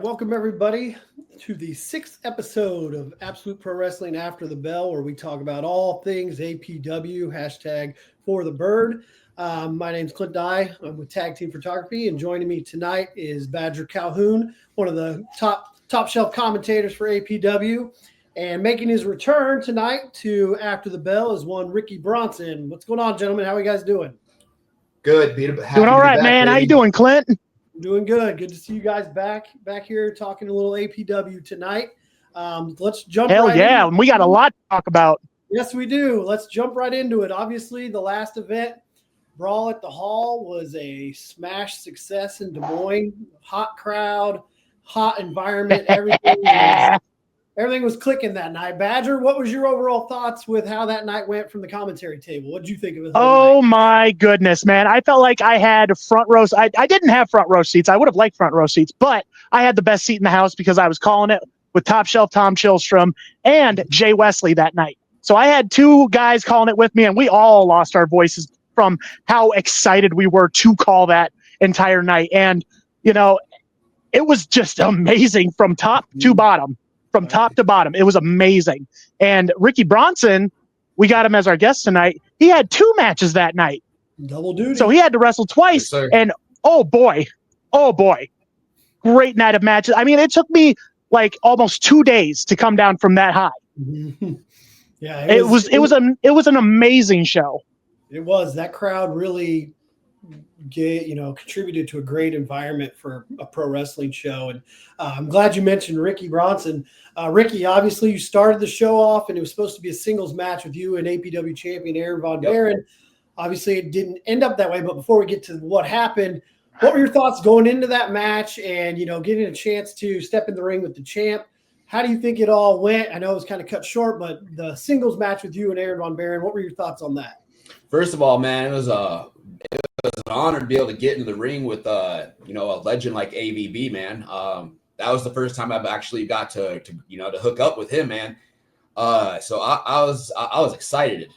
Welcome, everybody, to the 6th episode of Absolute Pro Wrestling After the Bell, where we talk about all things APW, hashtag for the bird. My name's Clint. I'm with Tag Team Photography, and joining me tonight is Badger Calhoun, one of the top shelf commentators for APW. And making his return tonight to After the Bell is one Ricky Bronson. What's going on, gentlemen? How are you guys doing? Good. Happy doing all right, back, man. Baby. How you doing, Clint? Doing good. Good to see you guys back here talking a little APW tonight. Let's jump Hell right yeah. into it. We got a lot to talk about. Yes, we do. Let's jump right into it. Obviously, the last event, Brawl at the Hall, was a smash success in Des Moines. Hot crowd, hot environment, everything was clicking that night. Badger, what was your overall thoughts with how that night went from the commentary table? What did you think of it? Oh, my goodness, man. I felt like I had front rows. I didn't have front row seats. I would have liked front row seats, but I had the best seat in the house because I was calling it with Top Shelf Tom Chillstrom and Jay Wesley that night. So I had two guys calling it with me, and we all lost our voices from how excited we were to call that entire night. And, you know, it was just amazing from top to bottom. From top to bottom. It was amazing. And Ricky Bronson, we got him as our guest tonight. He had 2 matches that night. Double duty. So he had to wrestle twice. Yes, and oh boy. Great night of matches. I mean, it took me like almost 2 days to come down from that high. Yeah. It was an amazing show. It was. That crowd really contributed to a great environment for a pro wrestling show. And I'm glad you mentioned Ricky Bronson. Ricky, obviously you started the show off and it was supposed to be a singles match with you and APW champion Aaron Von Baron. Obviously it didn't end up that way, but before we get to what happened, what were your thoughts going into that match and, getting a chance to step in the ring with the champ? How do you think it all went? I know it was kind of cut short, but the singles match with you and Aaron Von Baron, what were your thoughts on that? First of all, man, it was an honor to be able to get into the ring with a legend like AVB, man. That was the first time I've actually got to hook up with him, man. So I was excited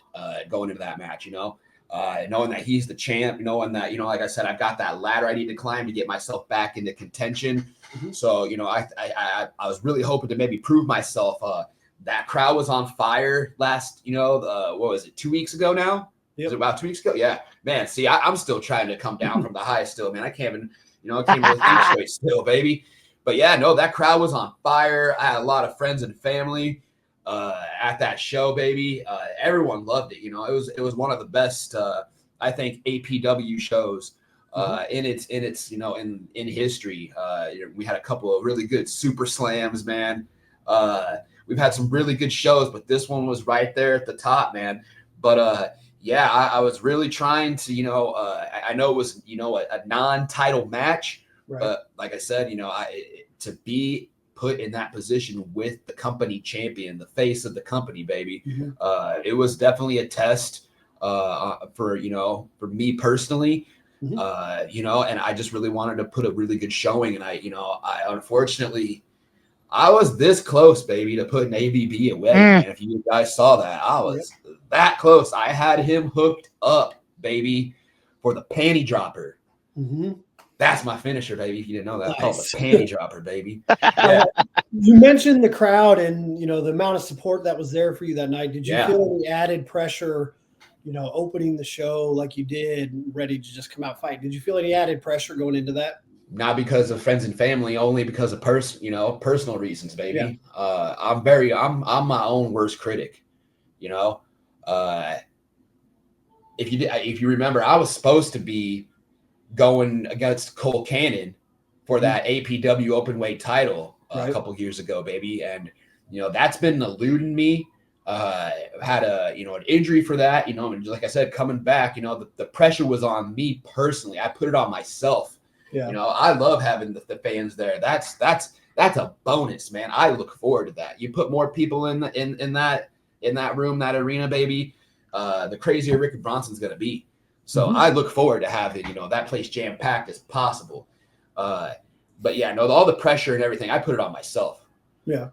going into that match, knowing that he's the champ, knowing that, like I said, I've got that ladder I need to climb to get myself back into contention. Mm-hmm. So, I was really hoping to maybe prove myself. That crowd was on fire last, what was it, 2 weeks ago now? Yep. Was it about 2 weeks ago? Yeah, man. See, I'm still trying to come down from the high still, man. I can't even, I can't really think straight still, baby. But yeah, no, that crowd was on fire. I had a lot of friends and family at that show, baby. Everyone loved it. It was one of the best, I think, APW shows in its in history. We had a couple of really good super slams, man. We've had some really good shows, but this one was right there at the top, man. But yeah, I was really trying to, I know it was, a non-title match, right. But like I said, to be put in that position with the company champion, the face of the company, baby, it was definitely a test for me personally, and I just really wanted to put a really good showing. And I unfortunately, I was this close, baby, to putting AVB away. And if you guys saw that, I was that close. I had him hooked up, baby, for the panty dropper. Mm-hmm. That's my finisher, baby. If you didn't know that, called the panty dropper, baby. Yeah. You mentioned the crowd and the amount of support that was there for you that night. Did you feel any added pressure, opening the show like you did, ready to just come out fight? Did you feel any added pressure going into that? Not because of friends and family, only because of personal reasons, baby. Yeah. I'm my own worst critic. If you remember, I was supposed to be going against Cole Cannon for that APW openweight title a couple years ago, baby, and that's been eluding me. Had an injury for that, and like I said, coming back, the pressure was on me personally. I put it on myself. Yeah. I love having the fans there. That's a bonus, man. I look forward to that. You put more people in that room, that arena, baby, the crazier Ricky Bronson's gonna be. So I look forward to having that place jam packed as possible. But yeah, no, all the pressure and everything, I put it on myself. Yeah,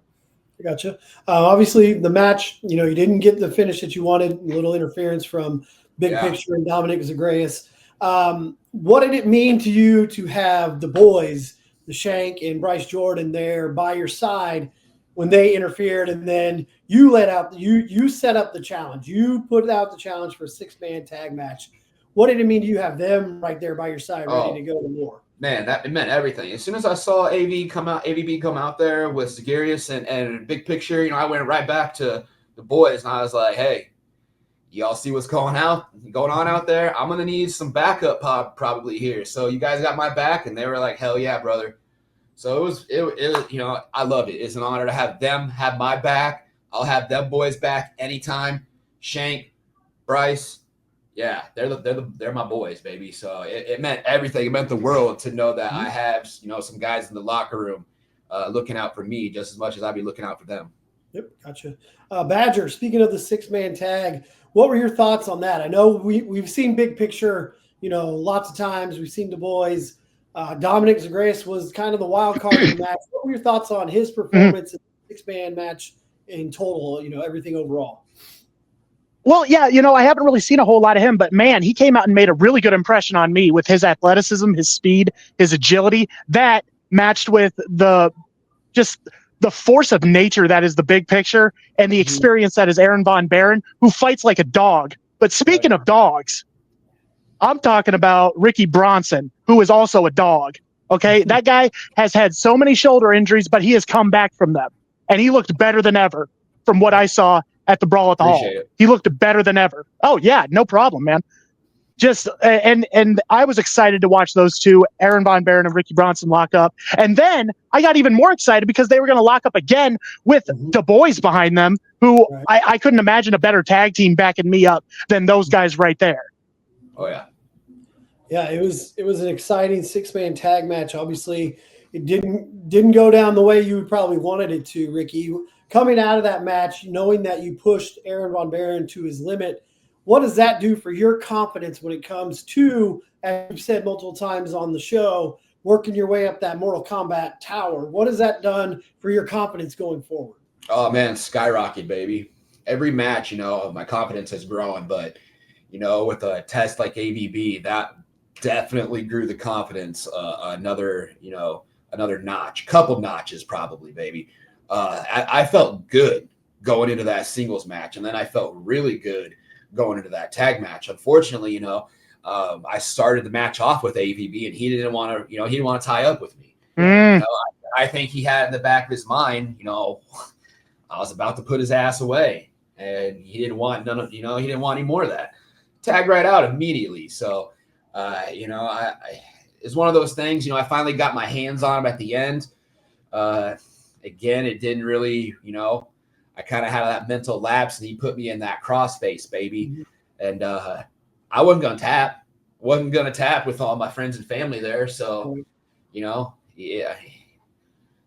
I gotcha. Obviously, the match, you didn't get the finish that you wanted. A little interference from Big Picture and Dominic Zagreus. What did it mean to you to have the boys, the Shank and Bryce Jordan there by your side when they interfered, and then you you set up the challenge. You put out the challenge for a 6-man tag match. What did it mean to you have them right there by your side, ready to go to war? Man, it meant everything. As soon as I saw AVB come out there with Zagarius and big picture, I went right back to the boys and I was like, hey, y'all see what's going on out there? I'm gonna need some backup probably here. So you guys got my back, and they were like, hell yeah, brother. So it was I loved it. It's an honor to have them have my back. I'll have them boys back anytime. Shank, Bryce, yeah, they're my boys, baby. So it meant everything. It meant the world to know that I have some guys in the locker room looking out for me just as much as I'd be looking out for them. Yep, gotcha. Badger, speaking of the 6-man tag, what were your thoughts on that? I know we've seen big picture, lots of times. We've seen the boys. Dominic Zagreus was kind of the wild card in the match. What were your thoughts on his performance in the 6-man match in total, everything overall? Well, yeah, I haven't really seen a whole lot of him, but man, he came out and made a really good impression on me with his athleticism, his speed, his agility, that matched with the force of nature that is the big picture, and the experience that is Aaron Von Buren, who fights like a dog. But speaking of dogs, I'm talking about Ricky Bronson, who is also a dog. Okay, that guy has had so many shoulder injuries, but he has come back from them, and he looked better than ever from what I saw at the Brawl at the Hall. He looked better than ever. Oh yeah, no problem, man. And I was excited to watch those two, Aaron Von Buren and Ricky Bronson, lock up. And then I got even more excited because they were going to lock up again with the boys behind them, who I couldn't imagine a better tag team backing me up than those guys right there. Oh yeah. Yeah, it was an exciting 6-man tag match. Obviously, it didn't go down the way you probably wanted it to, Ricky. Coming out of that match, knowing that you pushed Aaron Von Buren to his limit, what does that do for your confidence when it comes to, as you've said multiple times on the show, working your way up that Mortal Kombat tower? What has that done for your confidence going forward? Oh man, skyrocket, baby. Every match, my confidence has grown, but with a test like AVB, that definitely grew the confidence another notch, couple notches probably, baby. I felt good going into that singles match, and then I felt really good going into that tag match. Unfortunately, I started the match off with AVB, and he didn't want to tie up with me. I think he had in the back of his mind, I was about to put his ass away, and he didn't want he didn't want any more of that. Tag right out immediately. So, it's one of those things. I finally got my hands on him at the end. Again, it didn't really, I kind of had that mental lapse, and he put me in that crossface, baby. And I wasn't going to tap with all my friends and family there. So, yeah,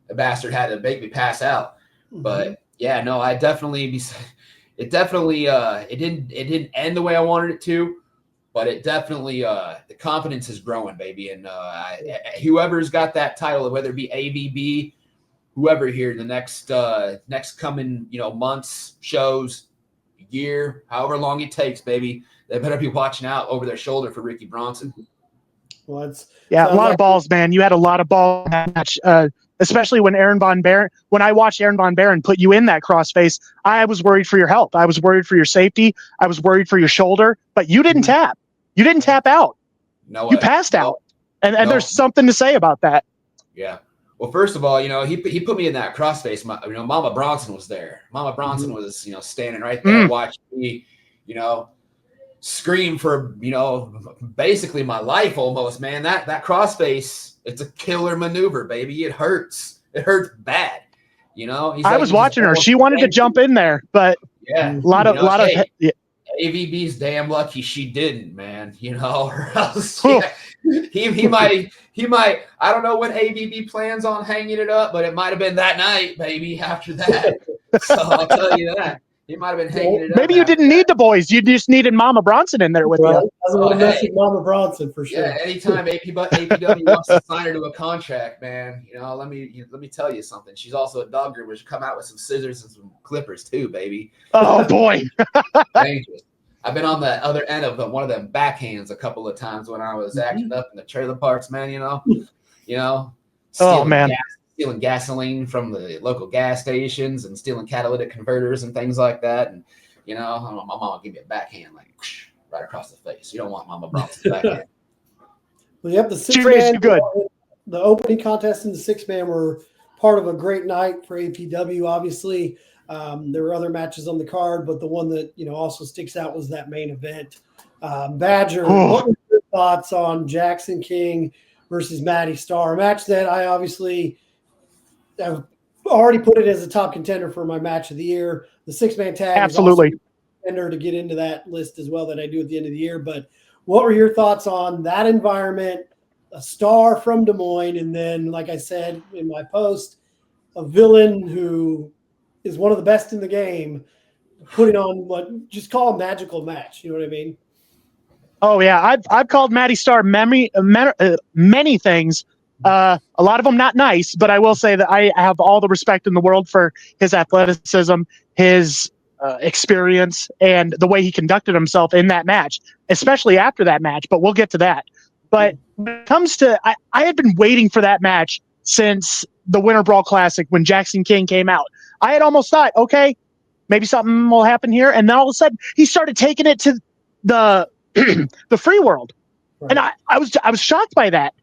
the bastard had to make me pass out. But yeah, no, it didn't end the way I wanted it to, but it definitely, the confidence is growing, baby. And whoever's got that title, whether it be AVB, whoever here, the next coming, months, shows, year, however long it takes, baby, they better be watching out over their shoulder for Ricky Bronson. Well, a lot of balls, man. You had a lot of balls in that match, especially when I watched Aaron Von Buren put you in that crossface. I was worried for your health. I was worried for your safety. I was worried for your shoulder, but you didn't tap. You didn't tap out. No, you passed out. And there's something to say about that. Yeah. Well, first of all, he put me in that crossface. Mama Bronson was there. Mama Bronson was, standing right there watching me, scream for, basically my life almost, man. That crossface, it's a killer maneuver, baby. It hurts. It hurts bad. I was watching her. She wanted to jump in there, but yeah, AVB's damn lucky she didn't, man. Or else he might. I don't know when AVB plans on hanging it up, but it might have been that night, baby. After that, so I'll tell you that he might have been hanging it up. Maybe you didn't need the boys. You just needed Mama Bronson in there with you. Doesn't want to mess with Mama Bronson for sure. Yeah, anytime APW wants to sign her to a contract, man. Let me tell you something. She's also a dog groomer. She'll come out with some scissors and some clippers too, baby. Oh boy. Dangerous. I've been on the other end of one of them backhands a couple of times when I was acting up in the trailer parks, man. man. Stealing gasoline from the local gas stations and stealing catalytic converters and things like that. And, you know, my mama give me a backhand, like, whoosh, right across the face. You don't want Mama Bronson's backhand. Well, yep, the She raised you good. The opening contest and the 6-man were part of a great night for APW. Obviously, there were other matches on the card, but the one that, you know, also sticks out was that main event. Badger, what were your thoughts on Jackson King versus Matty Starr? A match that I obviously have already put it as a top contender for my match of the year. The 6-man tag Absolutely. is also a contender to get into that list as well that I do at the end of the year. But what were your thoughts on that environment, a star from Des Moines, and then, like I said in my post, a villain who is one of the best in the game, putting on what just call a magical match. You know what I mean? Oh yeah, I've called Matty Starr many things. A lot of them not nice, but I will say that I have all the respect in the world for his athleticism, his experience, and the way he conducted himself in that match, especially after that match. But we'll get to that. But when it comes to, I had been waiting for that match since the Winter Brawl Classic when Jackson King came out. I had almost thought, okay, maybe something will happen here, and then all of a sudden he started taking it to the the free world, right. And I was shocked by that.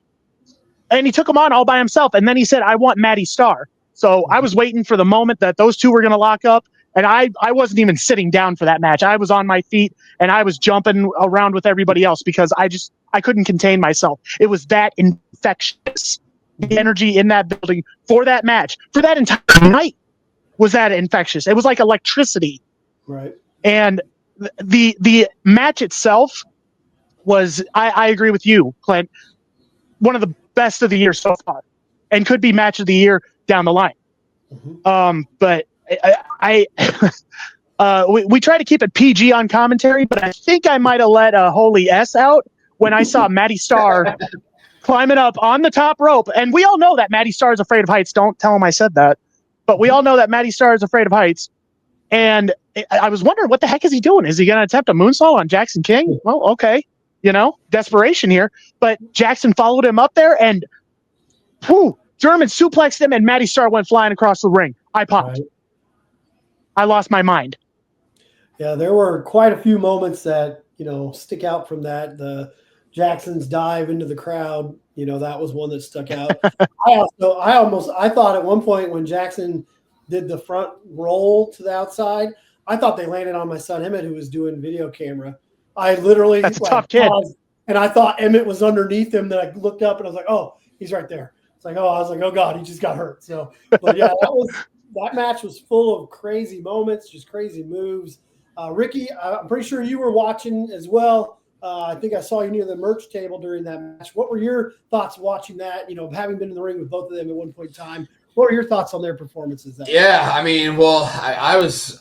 And he took him on all by himself, and then he said, "I want Matty Starr." So I was waiting for the moment that those two were going to lock up, and I wasn't even sitting down for that match. I was on my feet and I was jumping around with everybody else because I couldn't contain myself. It was that infectious. The energy in that building for that match, for that entire night, was that infectious. It was like electricity. Right. And the match itself was, I agree with you, Clint, one of the best of the year so far, and could be match of the year down the line. Mm-hmm. But we try to keep it PG on commentary, but I think I might have let a holy S out when I saw Matty Starr climbing up on the top rope. And we all know that Matty Starr is afraid of heights. Don't tell him I said that. But we all know that Matty Starr is afraid of heights. And I was wondering, what the heck is he doing? Is he going to attempt a moonsault on Jackson King? Well, okay. You know, desperation here. But Jackson followed him up there and German suplexed him, and Matty Starr went flying across the ring. I popped. Right. I lost my mind. Yeah, there were quite a few moments that, you know, stick out from that. The Jackson's dive into the crowd, you know, that was one that stuck out. I thought at one point when Jackson did the front roll to the outside, I thought they landed on my son Emmett, who was doing video camera. I literally That's a tough kid. And I thought Emmett was underneath him. Then I looked up and I was like, oh, he's right there. It's like, oh God, he just got hurt. So, but yeah, that match was full of crazy moments, just crazy moves. Ricky, I'm pretty sure you were watching as well. I think I saw you near the merch table during that match. What were your thoughts watching that? You know, having been in the ring with both of them at one point in time, what were your thoughts on their performances? Yeah, I mean, well, I was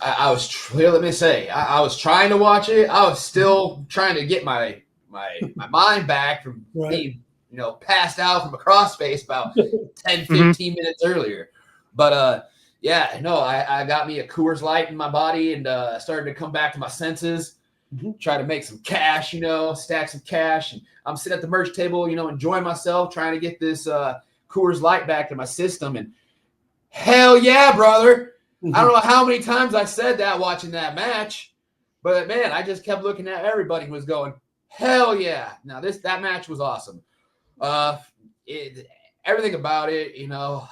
let me say, I was trying to watch it. I was still trying to get my mind back from being, you know, passed out from a crossface about 10, 15 minutes earlier. But yeah, no, I got me a Coors Light in my body and started to come back to my senses. Try to make some cash, you know, stack some cash. And I'm sitting at the merch table, you know, enjoying myself, trying to get this Coors Light back to my system. And hell yeah, brother. I don't know how many times I said that watching that match, but man, I just kept looking at everybody who was going, hell yeah. Now that match was awesome. Everything about it, you know,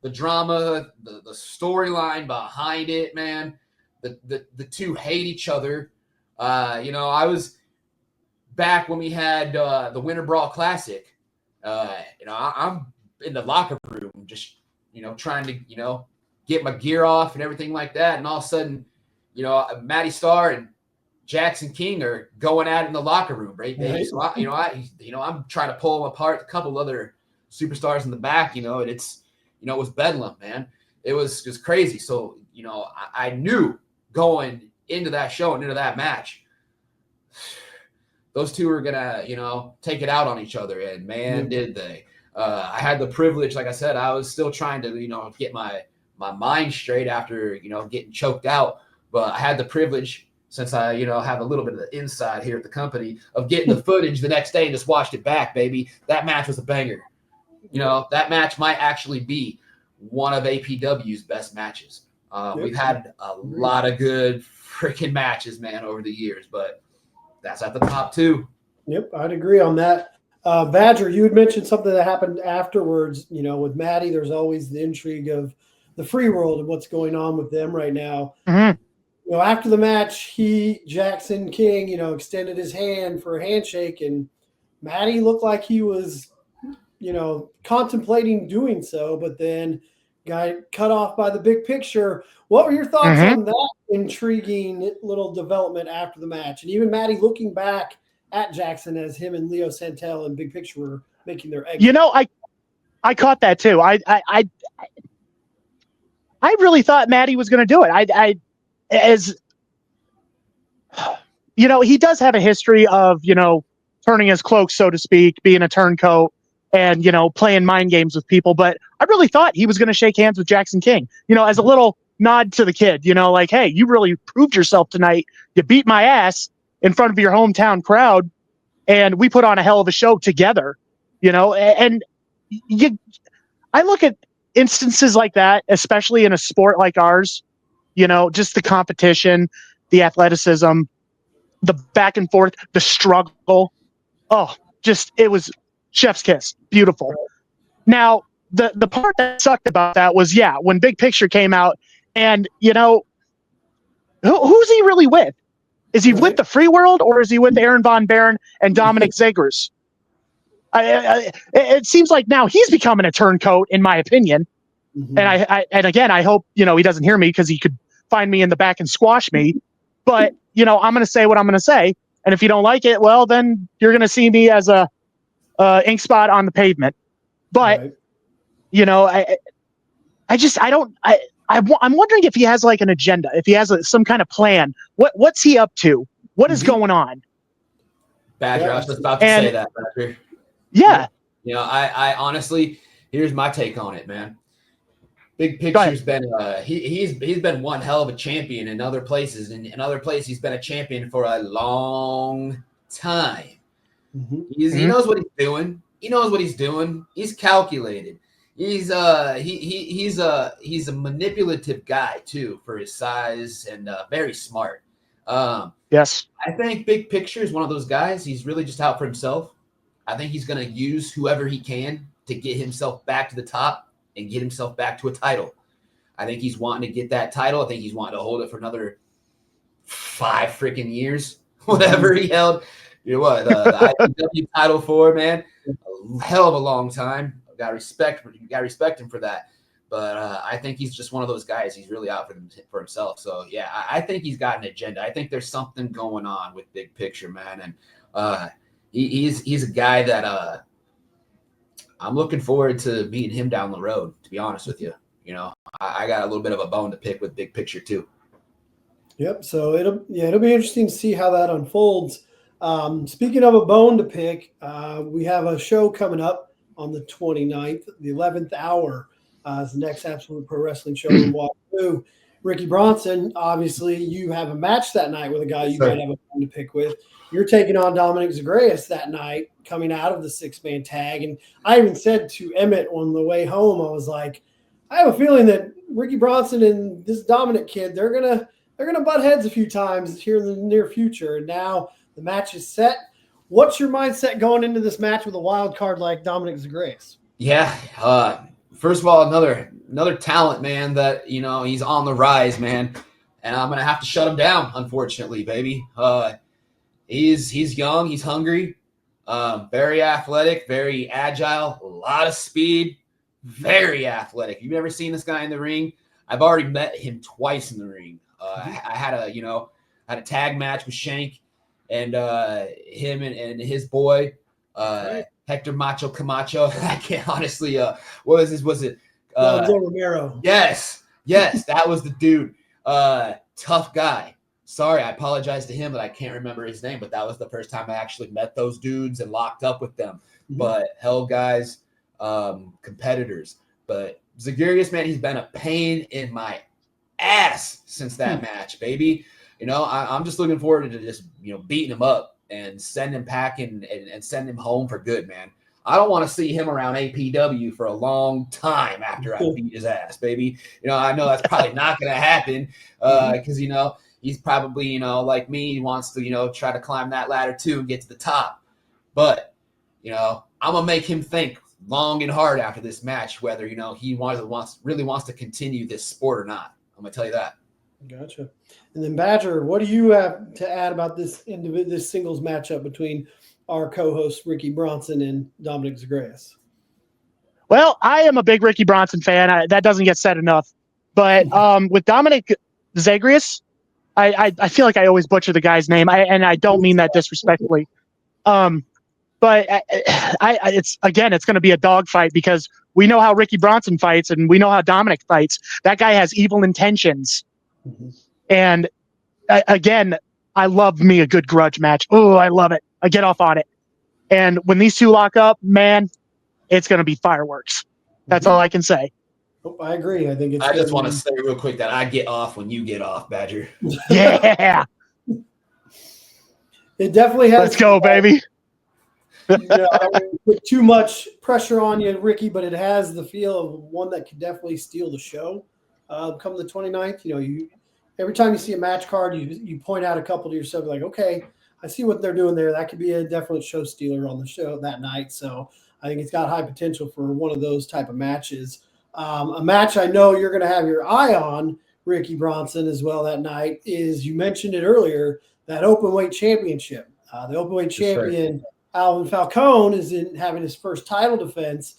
the drama, the storyline behind it, man. The two hate each other. You know, I was back when we had the Winter Brawl Classic. You know, I'm in the locker room just, you know, trying to, you know, get my gear off and everything like that. And all of a sudden, you know, Matty Starr and Jackson King are going at it in the locker room, right? So I'm trying to pull them apart. A couple other superstars in the back, you know, and it's, you know, it was bedlam, man. It was just crazy. So, you know, I knew going into that show and into that match, those two were gonna, you know, take it out on each other, and man, did they. I had the privilege, like I said, I was still trying to, you know, get my mind straight after, you know, getting choked out, but I had the privilege, since I, you know, have a little bit of the inside here at the company, of getting the footage the next day and just watched it back, baby. That match was a banger. you know, that match might actually be one of APW's best matches. We've had a lot of good freaking matches, man, over the years, but that's at the top 2. Yep, I'd agree on that. Badger, you had mentioned something that happened afterwards. You know, with Maddie, there's always the intrigue of the free world and what's going on with them right now. Mm-hmm. You know, after the match, Jackson King, you know, extended his hand for a handshake, and Maddie looked like he was, you know, contemplating doing so, but then got cut off by the big picture. What were your thoughts on that intriguing little development after the match? And even Maddie looking back at Jackson as him and Leo Santel and Big Picture were making their exit. You know, I caught that too. I really thought Maddie was going to do it. As you know, he does have a history of, you know, turning his cloak, so to speak, being a turncoat and, you know, playing mind games with people. But I really thought he was going to shake hands with Jackson King, you know, as a little nod to the kid, you know, like, hey, you really proved yourself tonight. You beat my ass in front of your hometown crowd, and we put on a hell of a show together, you know. And I look at instances like that, especially in a sport like ours, you know, just the competition, the athleticism, the back and forth, the struggle. Oh, just, it was chef's kiss. Beautiful. Now, the part that sucked about that was, yeah, when Big Picture came out, and, you know, who's he really with? Is he with the free world, or is he with Aaron Von Buren and Dominic Zegers? It seems like now he's becoming a turncoat, in my opinion. Mm-hmm. And again, I hope, you know, he doesn't hear me, because he could find me in the back and squash me. But, you know, I'm going to say what I'm going to say. And if you don't like it, well, then you're going to see me as a ink spot on the pavement. But, you know, I'm wondering if he has like an agenda, if he has some kind of plan. What's he up to? What is going on? Badger, I was just about to say that, Badger. Yeah. You know, I honestly, here's my take on it, man. Big Picture's been he's been one hell of a champion in other places. In other places, he's been a champion for a long time. Mm-hmm. He knows what he's doing. He knows what he's doing. He's calculated. He's a manipulative guy too, for his size, and very smart. Yes. I think Big Picture is one of those guys. He's really just out for himself. I think he's going to use whoever he can to get himself back to the top and get himself back to a title. I think he's wanting to get that title. I think he's wanting to hold it for another 5 freaking years, whatever he held. You know what, the IPW title for, man, a hell of a long time. You got to respect him for that. But I think he's just one of those guys. He's really out for himself. So, yeah, I think he's got an agenda. I think there's something going on with Big Picture, man. And he's a guy that I'm looking forward to meeting him down the road, to be honest with you. You know, I got a little bit of a bone to pick with Big Picture too. Yep. So it'll be interesting to see how that unfolds. Speaking of a bone to pick, we have a show coming up on the 29th, the 11th Hour. Is the next Absolute Pro Wrestling show in Waterloo. Ricky Bronson, obviously, you have a match that night with a guy you might have a bone to pick with. You're taking on Dominic Zagreus that night, coming out of the 6-man tag. And I even said to Emmett on the way home, I was like, I have a feeling that Ricky Bronson and this Dominic kid, they're gonna butt heads a few times here in the near future. And now the match is set. What's your mindset going into this match with a wild card like Dominic Zagreus? Yeah, first of all, another talent, man, that, you know, he's on the rise, man. And I'm gonna have to shut him down, unfortunately, baby. He's young, he's hungry, very athletic, very agile, a lot of speed, very athletic. You've never seen this guy in the ring? I've already met him twice in the ring. I had a tag match with Shank and him and his boy, Hector Macho Camacho. I can't honestly. What was this? Was it Romero? Yes, that was the dude. Tough guy. Sorry, I apologize to him that I can't remember his name, but that was the first time I actually met those dudes and locked up with them. Mm-hmm. But hell, guys, competitors. But Zagreus, man, he's been a pain in my ass since that match, baby. You know, I'm just looking forward to just, you know, beating him up and send him packing and send him home for good, man. I don't want to see him around APW for a long time after I beat his ass, baby. I know that's probably not going to happen because, he's probably, like me, wants to, try to climb that ladder too and get to the top. But, I'm going to make him think long and hard after this match whether, he really wants to continue this sport or not. I'm going to tell you that. Gotcha. And then Badger, what do you have to add about this singles matchup between our co-host Ricky Bronson and Dominic Zagreus? Well, I am a big Ricky Bronson fan. That doesn't get said enough. But with Dominic Zagreus, I feel like I always butcher the guy's name, and I don't mean that disrespectfully. But it's going to be a dogfight because we know how Ricky Bronson fights and we know how Dominic fights. That guy has evil intentions. Mm-hmm. And again, I love me a good grudge match. Oh, I love it. I get off on it. And when these two lock up, man, it's going to be fireworks. That's all I can say. Oh, I agree. I think I just want to say real quick that I get off when you get off, Badger. Yeah. It definitely has. Let's go, baby. I wouldn't put too much pressure on you, Ricky, but it has the feel of one that could definitely steal the show come the 29th. Every time you see a match card, you point out a couple to yourself, like, okay, I see what they're doing there. That could be a definite show stealer on the show that night. So I think it's got high potential for one of those type of matches. A match I know you're going to have your eye on, Ricky Bronson, as well that night is, you mentioned it earlier, that openweight championship. The openweight champion, right. Alvin Falcone, is having his first title defense.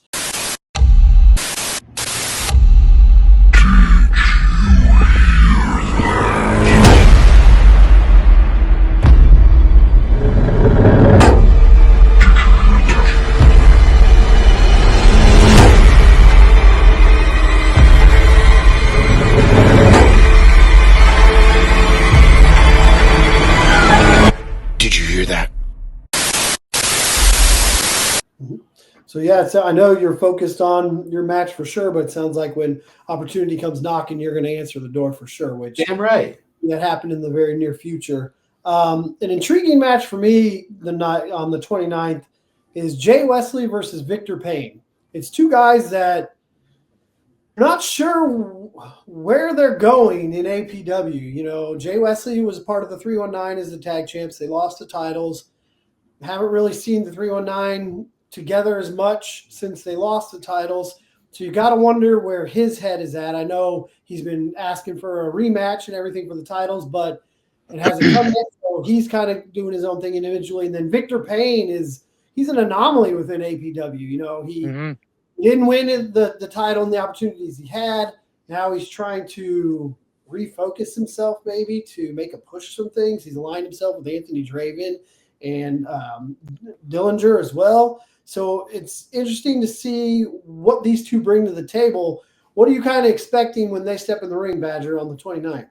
So, yeah, I know you're focused on your match for sure, but it sounds like when opportunity comes knocking, you're going to answer the door for sure, which damn right. That happened in the very near future. An intriguing match for me on the 29th is Jay Wesley versus Victor Payne. It's two guys that are not sure where they're going in APW. Jay Wesley was a part of the 319 as the tag champs. They lost the titles. Haven't really seen the 319 together as much since they lost the titles. So you got to wonder where his head is at. I know he's been asking for a rematch and everything for the titles, but it hasn't come yet. So he's kind of doing his own thing individually. And then Victor Payne he's an anomaly within APW. He didn't win the title and the opportunities he had. Now he's trying to refocus himself maybe to make a push some things. He's aligned himself with Anthony Draven and Dillinger as well. So it's interesting to see what these two bring to the table. What are you kind of expecting when they step in the ring, Badger, on the 29th?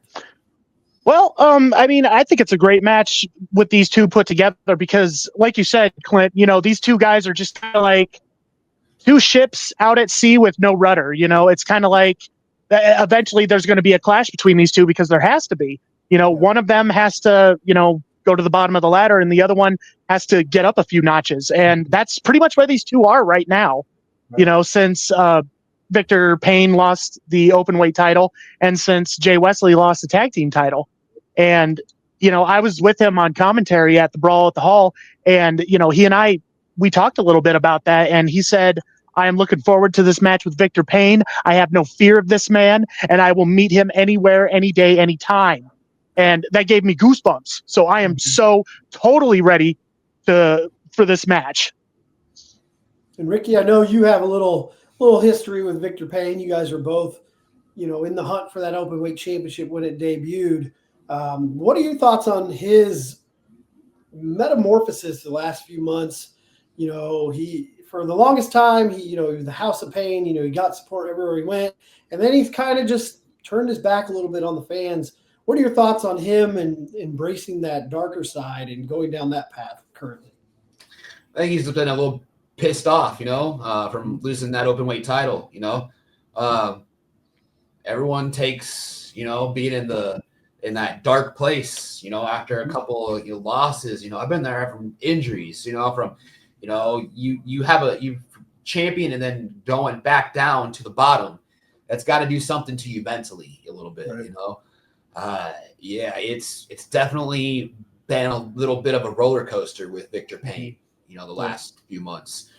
Well, I think it's a great match with these two put together because, like you said, Clint, these two guys are just kind of like two ships out at sea with no rudder. It's kind of like eventually there's going to be a clash between these two because there has to be. One of them has to, go to the bottom of the ladder and the other one has to get up a few notches. And that's pretty much where these two are right now, right. Since Victor Payne lost the open weight title and since Jay Wesley lost the tag team title. And, I was with him on commentary at the Brawl at the Hall and, he and we talked a little bit about that. And he said, I am looking forward to this match with Victor Payne. I have no fear of this man and I will meet him anywhere, any day, anytime. And that gave me goosebumps. So I am so totally ready for this match. And Ricky, I know you have a little history with Victor Payne. You guys are both, in the hunt for that openweight championship when it debuted. What are your thoughts on his metamorphosis the last few months? He for the longest time, he was the House of Pain. He got support everywhere he went, and then he's kind of just turned his back a little bit on the fans. What are your thoughts on him and embracing that darker side and going down that path currently? I think he's been a little pissed off, from losing that open weight title. Everyone takes, being in that dark place, after a couple of losses. I've been there from injuries, from You know, you champion and then going back down to the bottom. That's got to do something to you mentally a little bit, Right. you know. Yeah, it's definitely been a little bit of a roller coaster with Victor Payne, you know, the last few months.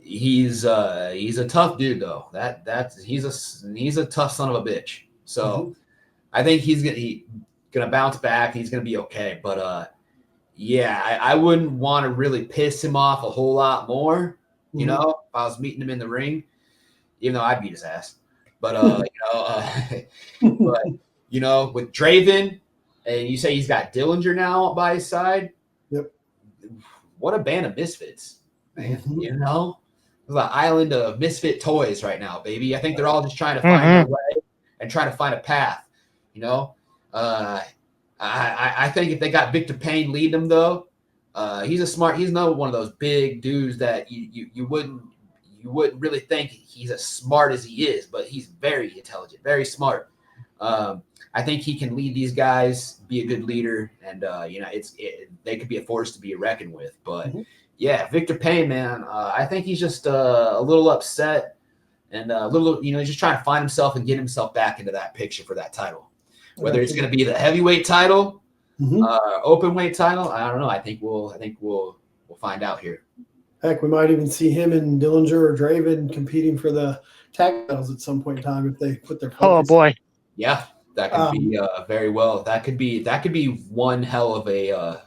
He's a tough dude though. He's a tough son of a bitch. So I think he's gonna bounce back. He's gonna be okay. But yeah, I wouldn't want to really piss him off a whole lot more. You know, if I was meeting him in the ring, even though I'd beat his ass. But but you know, with Draven, and you say he's got Dillinger now by his side. Yep. What a band of misfits, man. You know, it's an island of misfit toys right now, baby. I think they're all just trying to find their way and trying to find a path. You know, I think if they got Victor Payne leading them though, he's another one of those big dudes that you wouldn't really think he's as smart as he is, but he's very intelligent, very smart. I think he can lead these guys, be a good leader, and you know, they could be a force to be reckoned with. But yeah, Victor Payne, man, I think he's just a little upset and a little, you know, he's just trying to find himself and get himself back into that picture for that title. Whether it's going to be the heavyweight title, open weight title, I don't know. I think we'll find out here. Heck, we might even see him and Dillinger or Draven competing for the tag titles at some point in time if they put their focus. Oh boy, yeah, that could be very well. That could be one hell of a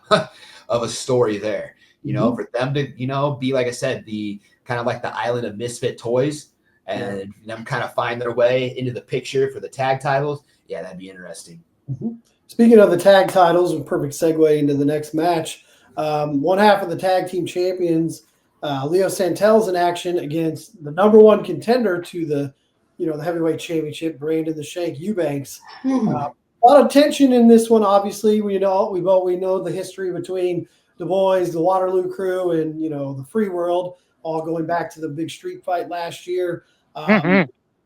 of a story there. You know, for them to, you know, be, like I said, the kind of like the island of misfit toys, and them kind of find their way into the picture for the tag titles. Yeah, that'd be interesting. Speaking of the tag titles, a perfect segue into the next match. One half of the tag team champions, Leo Santel's in action against the number one contender to the heavyweight championship, Brandon the Shank Eubanks. A lot of tension in this one. Obviously, we know the history between the boys, the Waterloo Crew, and the Free World, all going back to the big street fight last year.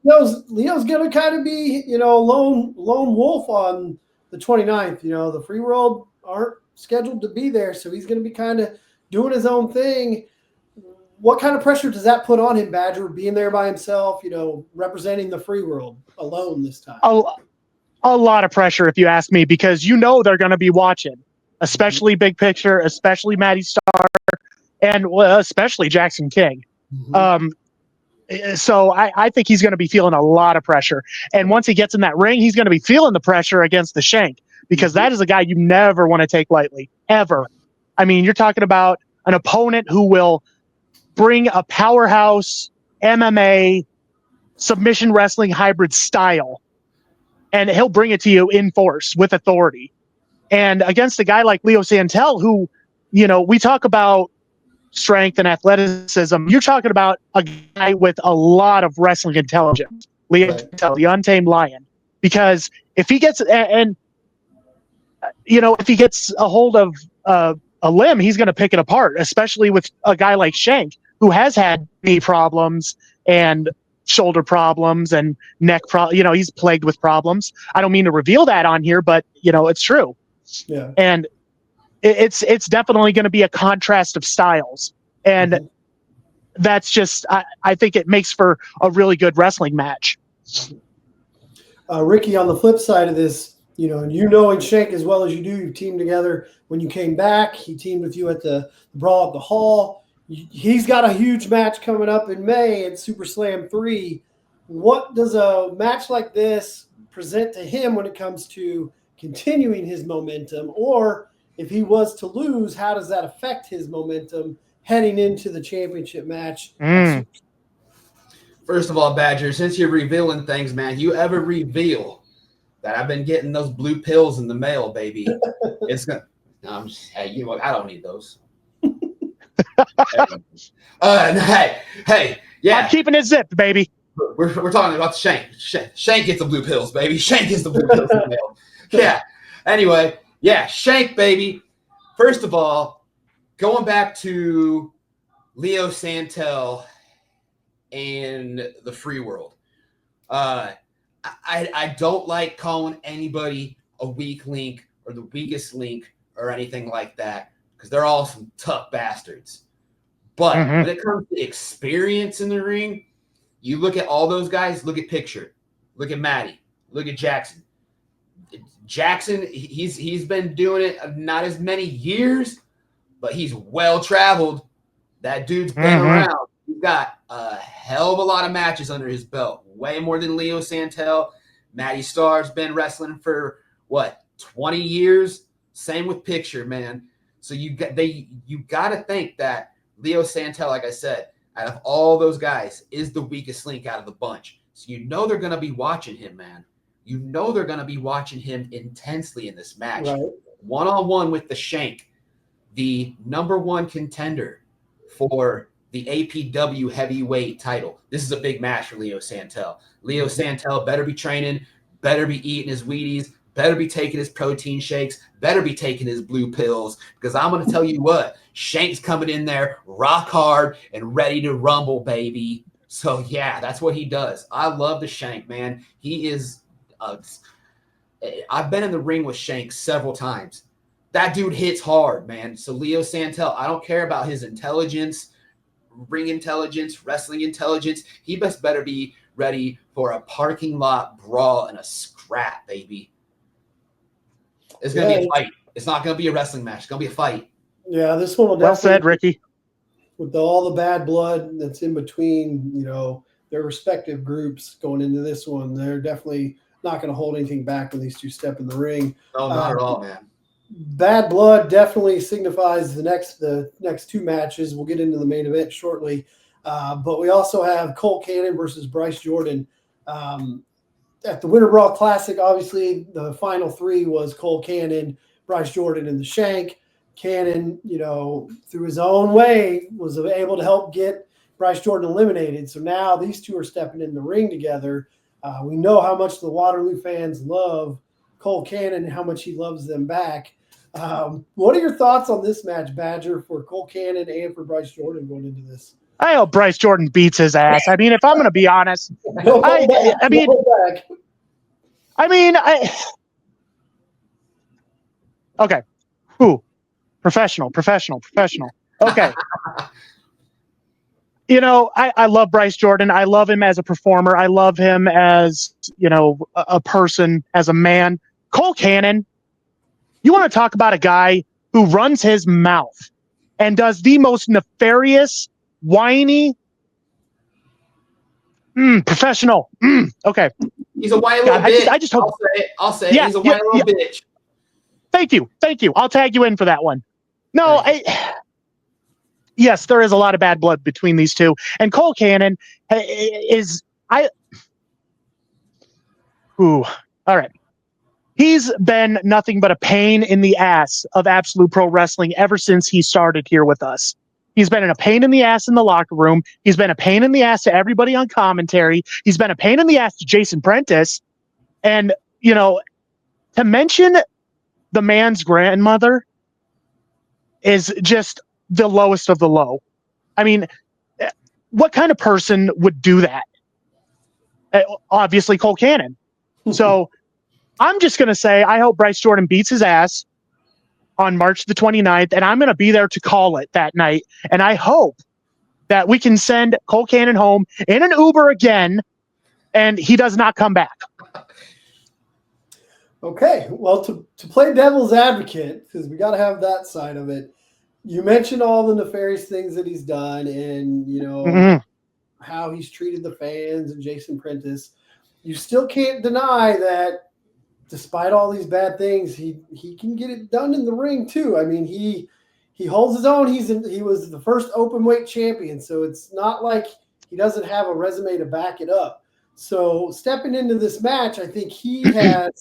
Leo's going to kind of be, lone wolf on the 29th. The Free World aren't scheduled to be there, so he's going to be kind of doing his own thing. What kind of pressure does that put on him, Badger, being there by himself, representing the Free World alone this time? A lot of pressure, if you ask me, because they're going to be watching, especially Big Picture, especially Matty Starr, and especially Jackson King. So I think he's going to be feeling a lot of pressure. And once he gets in that ring, he's going to be feeling the pressure against the Shank, because that is a guy you never want to take lightly, ever. I mean, you're talking about an opponent who will bring a powerhouse MMA submission wrestling hybrid style, and he'll bring it to you in force with authority. And against a guy like Leo Santel, who, we talk about strength and athleticism, you're talking about a guy with a lot of wrestling intelligence, Leo Santel, the untamed lion. Because if he gets if he gets a hold of a limb, he's going to pick it apart, especially with a guy like Shank, who has had knee problems and shoulder problems and neck problems. He's plagued with problems. I don't mean to reveal that on here, but it's true. Yeah. And it's definitely going to be a contrast of styles. And that's just, I think it makes for a really good wrestling match. Ricky, on the flip side of this, and Shank as well as you do, you've teamed together. When you came back, he teamed with you at the Brawl at the Hall. He's got a huge match coming up in May at Super Slam 3. What does a match like this present to him when it comes to continuing his momentum? Or if he was to lose, how does that affect his momentum heading into the championship match? First of all, Badger, since you're revealing things, man, you ever reveal that I've been getting those blue pills in the mail, baby? It's gonna. I don't need those. Hey, yeah. I'm keeping it zipped, baby. We're talking about the Shank. Shank gets the blue pills, baby. Shank gets the blue pills in the mail. Yeah. Anyway, yeah, Shank, baby. First of all, going back to Leo Santel and the Free World, I don't like calling anybody a weak link or the weakest link or anything like that, because they're all some tough bastards. But when it comes to experience in the ring, you look at all those guys, look at Picture, look at Matty, look at Jackson. Jackson, he's been doing it not as many years, but he's well-traveled. That dude's been around. He's got a hell of a lot of matches under his belt, way more than Leo Santel. Matty Starr's been wrestling for, 20 years? Same with Picture, man. So you got to think that Leo Santel, like I said, out of all those guys, is the weakest link out of the bunch. So you know they're going to be watching him, man. You know they're going to be watching him intensely in this match. Right. One-on-one with the Shank, the number one contender for the APW heavyweight title. This is a big match for Leo Santel. Leo Santel better be training, better be eating his Wheaties, better be taking his protein shakes, better be taking his blue pills, because I'm going to tell you what, Shank's coming in there rock hard and ready to rumble, baby. So, yeah, that's what he does. I love the Shank, man. He is I've been in the ring with Shank several times. That dude hits hard, man. So Leo Santel, I don't care about his intelligence, ring intelligence, wrestling intelligence. He better be ready for a parking lot brawl and a scrap, baby. It's going to be a fight. It's not going to be a wrestling match. It's going to be a fight. Yeah, this one will definitely. Well said, Ricky. With all the bad blood that's in between, their respective groups going into this one, they're definitely not going to hold anything back when these two step in the ring. No, not at all, man. Bad blood definitely signifies the next two matches. We'll get into the main event shortly. But we also have Colt Cannon versus Bryce Jordan. At the Winter Brawl Classic, obviously, the final three was Colt Cannon, Bryce Jordan, and the Shank. Cannon, through his own way, was able to help get Bryce Jordan eliminated. So now these two are stepping in the ring together. We know how much the Waterloo fans love Colt Cannon and how much he loves them back. What are your thoughts on this match, Badger, for Colt Cannon and for Bryce Jordan going into this? I hope Bryce Jordan beats his ass. I mean, if I'm going to be honest, okay. Ooh, professional. Okay. I love Bryce Jordan. I love him as a performer. I love him as, a person, as a man. Colt Cannon, you want to talk about a guy who runs his mouth and does the most nefarious, whiny, professional. Okay. He's a whiny little bitch. I just hope. I'll say it. He's a whiny little bitch. Thank you. I'll tag you in for that one. No, yes, there is a lot of bad blood between these two. And Colt Cannon all right. He's been nothing but a pain in the ass of Absolute Pro Wrestling ever since he started here with us. He's been a pain in the ass in the locker room. He's been a pain in the ass to everybody on commentary. He's been a pain in the ass to Jason Prentice. And, to mention the man's grandmother is just the lowest of the low. I mean, what kind of person would do that? Obviously, Colt Cannon. So I'm just going to say I hope Bryce Jordan beats his ass on March the 29th, and I'm going to be there to call it that night. And I hope that we can send Colt Cannon home in an Uber again, and he does not come back. Okay, well, to play devil's advocate, because we got to have that side of it, you mentioned all the nefarious things that he's done and, how he's treated the fans and Jason Prentice. You still can't deny that despite all these bad things, he can get it done in the ring too. I mean, he holds his own. He was the first open weight champion, so it's not like he doesn't have a resume to back it up. So stepping into this match, I think he has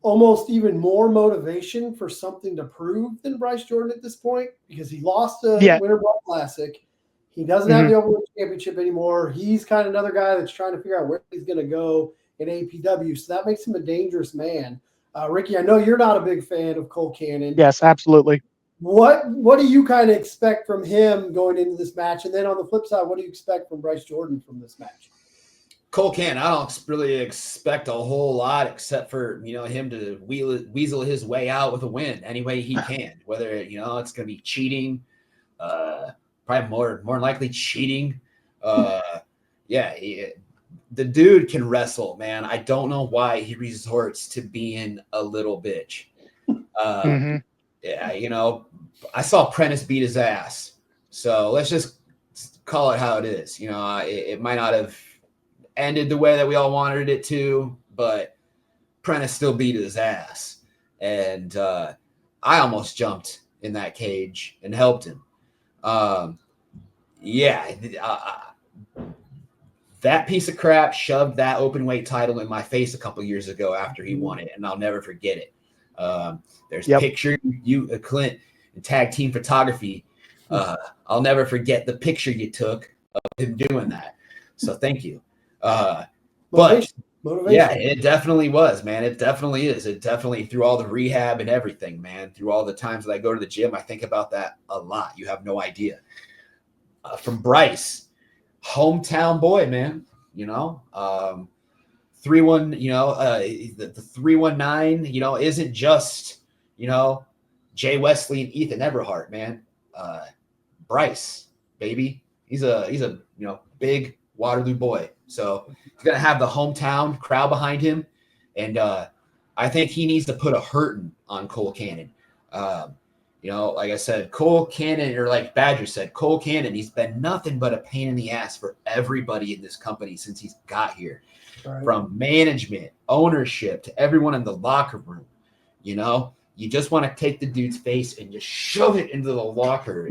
almost even more motivation for something to prove than Bryce Jordan at this point, because he lost the Winter Brawl Classic. He doesn't have the Open Championship anymore. He's kind of another guy that's trying to figure out where he's going to go in APW. So that makes him a dangerous man. Ricky, I know you're not a big fan of Colt Cannon. Yes, absolutely. What do you kind of expect from him going into this match? And then on the flip side, what do you expect from Bryce Jordan from this match? Cole Cannon, I don't really expect a whole lot except for, him to weasel his way out with a win any way he can. Whether, it's going to be cheating, probably more likely cheating. The dude can wrestle, man. I don't know why he resorts to being a little bitch. Yeah, I saw Prentice beat his ass. So let's just call it how it is. It might not have ended the way that we all wanted it to, but Prentice still beat his ass. And I almost jumped in that cage and helped him. That piece of crap shoved that open weight title in my face a couple years ago after he won it, and I'll never forget it. There's picture you, Clint, in tag team photography. I'll never forget the picture you took of him doing that. So thank you. Motivation. Yeah, it definitely was, man. It definitely is. It definitely, through all the rehab and everything, man, through all the times that I go to the gym, I think about that a lot. You have no idea. From Bryce, hometown boy, man, 3-1, the 319, isn't just, Jay Wesley and Ethan Everhart, man. Bryce, baby. He's a big Waterloo boy. So he's going to have the hometown crowd behind him. And I think he needs to put a hurting on Cole Cannon. Like I said, Cole Cannon, or like Badger said, Cole Cannon, he's been nothing but a pain in the ass for everybody in this company since he's got here. Right. From management, ownership, to everyone in the locker room. You just want to take the dude's face and just shove it into the locker,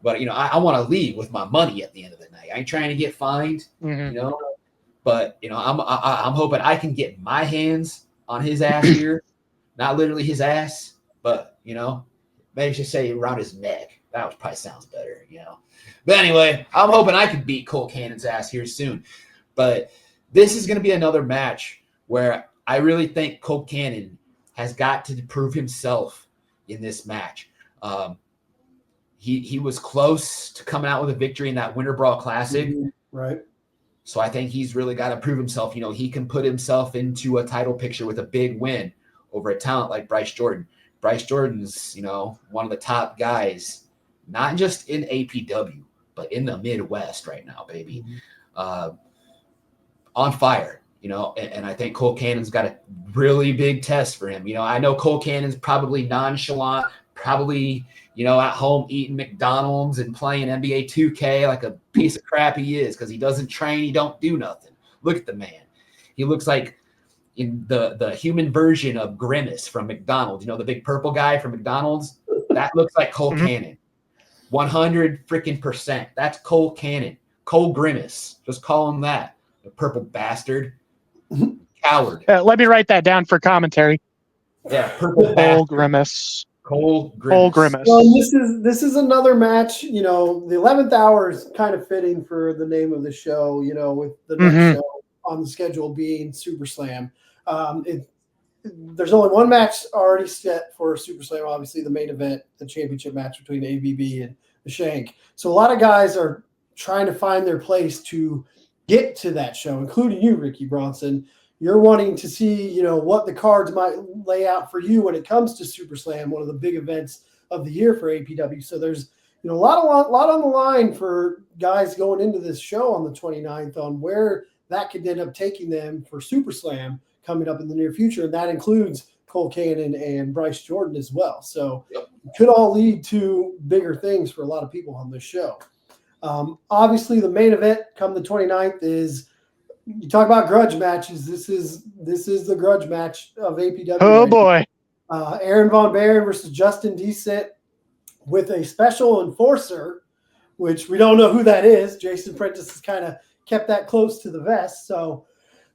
But, I want to leave with my money at the end of the night. I ain't trying to get fined, But, I'm hoping I can get my hands on his ass here. Not literally his ass, but, maybe just say around his neck. That probably sounds better, But anyway, I'm hoping I can beat Cole Cannon's ass here soon. But this is going to be another match where I really think Cole Cannon has got to prove himself in this match. He was close to coming out with a victory in that Winter Brawl Classic. Right. So I think he's really got to prove himself. He can put himself into a title picture with a big win over a talent like Bryce Jordan. Bryce Jordan's, one of the top guys, not just in APW, but in the Midwest right now, baby. On fire, and I think Cole Cannon's got a really big test for him. I know Cole Cannon's probably nonchalant, probably, at home eating McDonald's and playing NBA 2K like a piece of crap he is, because he doesn't train, he don't do nothing. Look at the man. He looks like in the human version of Grimace from McDonald's, the big purple guy from McDonald's. That looks like Cole Cannon. 100%. That's Cole Cannon. Cole Grimace. Just call him that. The purple bastard. Coward. Let me write that down for commentary. Yeah, purple Cole Grimace. Cole Grimace. Well, this is another match. The 11th hour is kind of fitting for the name of the show. With the next show on the schedule being Super Slam. There's only one match already set for Super Slam. Obviously, the main event, the championship match between ABB and the Shank. So a lot of guys are trying to find their place to get to that show, including you, Ricky Bronson. You're wanting to see, what the cards might lay out for you when it comes to Super Slam, one of the big events of the year for APW. So there's, a lot on the line for guys going into this show on the 29th on where that could end up taking them for Super Slam coming up in the near future. And that includes Cole Cannon and Bryce Jordan as well. So it could all lead to bigger things for a lot of people on this show. Obviously, the main event come the 29th is, you talk about grudge matches. This is the grudge match of APW. Oh, boy. Aaron Von Buren versus Justin Decent with a special enforcer, which we don't know who that is. Jason Prentice has kind of kept that close to the vest. So,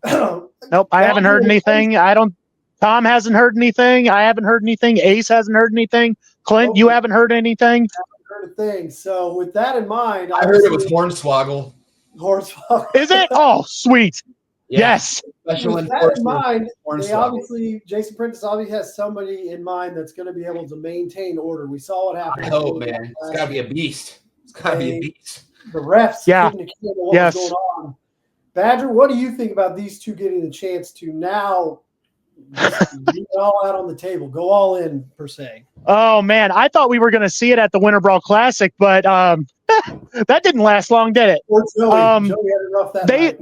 nope, I haven't heard anything. Tom hasn't heard anything. I haven't heard anything. Ace hasn't heard anything. Clint, you haven't heard anything? Heard a thing. So with that in mind, I heard it was Hornswoggle. Is it? Oh, sweet. Yeah. Yes. Special with that in mind, Jason Prentice obviously has somebody in mind that's going to be able to maintain order. We saw what happened. I hope, man. It's got to be a beast. It's got to be a beast. the refs Yeah. couldn't handle what was going on. Badger, what do you think about these two getting the chance to now just leave it all out on the table, go all in per se? Oh man, I thought we were going to see it at the Winter Brawl Classic, but that didn't last long, did it? Or Joey had it rough that night.